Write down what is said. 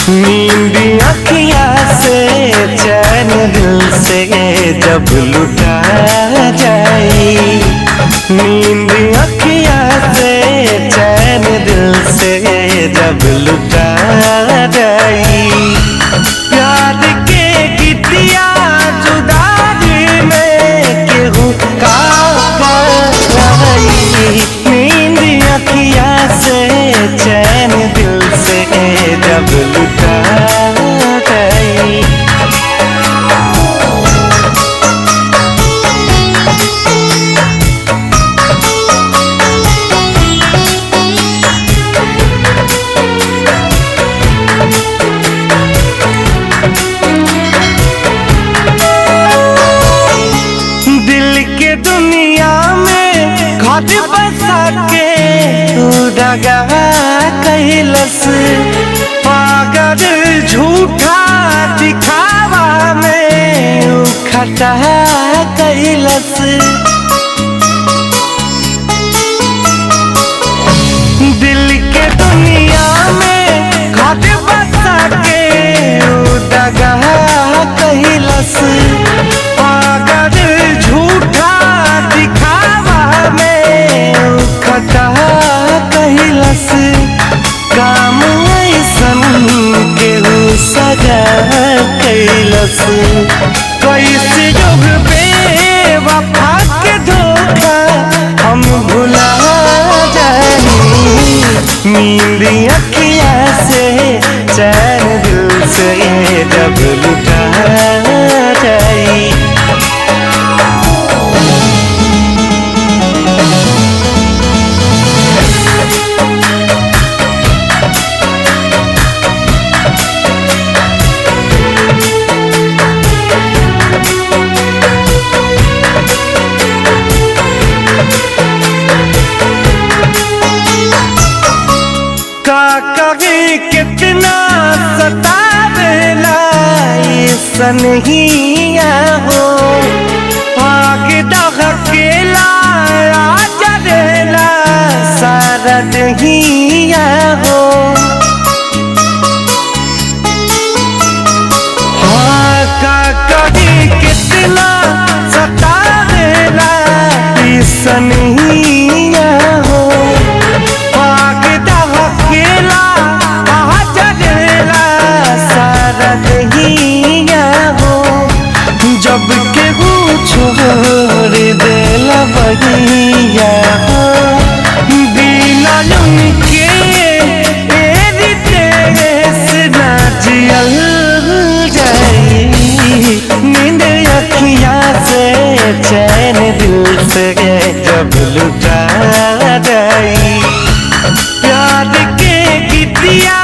नींद अखियाँ से चैन दिल से जब लुटा जाए, नींद अखियाँ से चैन दिल से जब लुटा जाए, प्यार के गीतिया जुदाई में केहू का गई, नींद अखियाँ से चैन दिल से जब लुटा गई। दिल के दुनिया में घर बसा के दगा कैलस, पागल झूठा दिखावा में खटा कैलस। दिल के दुनिया में घर बसा के दगा कैलस, पागल झूठा दिखावा में खटा कैलस। काम ऐसन केहू सजा कैलस, कैसे जोग बेवफा के धोखा हम भुला जानी, नींद अखियाँ से चैन दिल से जब लुटा जाए। कहीं कितना सतावेला सनहिया हो, आग दहकेला जरेला सारा दहिया हो। कहीं कितना सतावेला सनहिया हो, आग दहकेला जब केहू छोड़ देला बहिया हो, बिना उनके देश ना जियल जाए, नींद अखियाँ से चैन दिल से जब लुटा जाए, प्यार के गीतिया